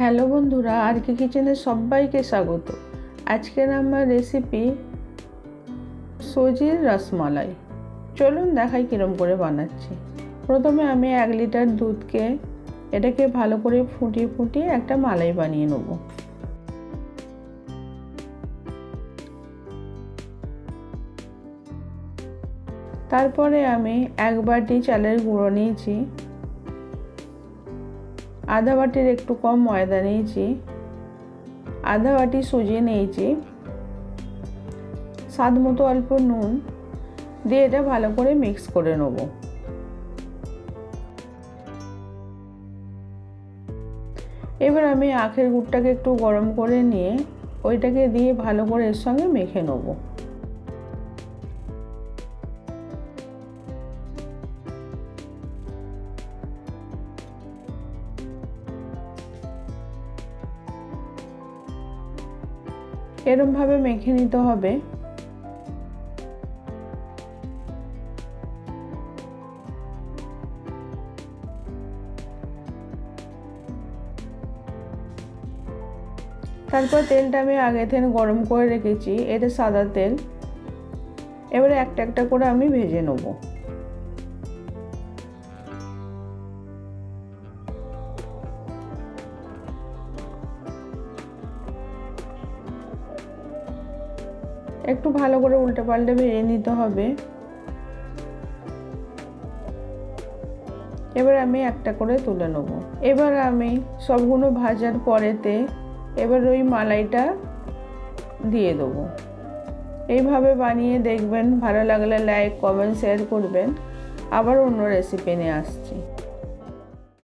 Hello বন্ধুরা, আর কি কিচেনে সবাইকে স্বাগত। আজকের আমার রেসিপি সুজির রসমালাই। চলুন দেখাই কিরম করে বানাচ্ছি। প্রথমে আমি 1 লিটার দুধকে এটাকে ভালো করে ফুটিয়ে ফুটিয়ে একটা মালাই বানিয়ে নেব। তারপরে আমি 1 বাটি চালের গুঁড়ো নিয়েছি, আধা বাটির একটু কম ময়দা নিয়েছি, আধা বাটি সুজি নিয়েছি, স্বাদ মতো অল্প নুন দিয়ে এটা ভালো করে মিক্স করে নেব। এবার আমি আখের গুড়টাকে একটু গরম করে নিয়ে ওইটাকে দিয়ে ভালো করে এর সঙ্গে মেখে নেব। এরমভাবে মেখে নিতে হবে। তারপর তেলটা আমি আগে থেকে গরম করে রেখেছি, এটা সাদা তেল। এবারে একটা একটা করে আমি ভেজে নেব। একটু ভালো করে উল্টে পাল্টে ভেজে নিতে হবে। এবার আমি একটা করে তুলে নেব। এবার আমি সবগুলো ভাজার পরেতে এবার ওই মালাইটা দিয়ে দেবো। এইভাবে বানিয়ে দেখবেন, ভালো লাগলে লাইক কমেন্ট শেয়ার করবেন। আবার অন্য রেসিপি নিয়ে আসছি।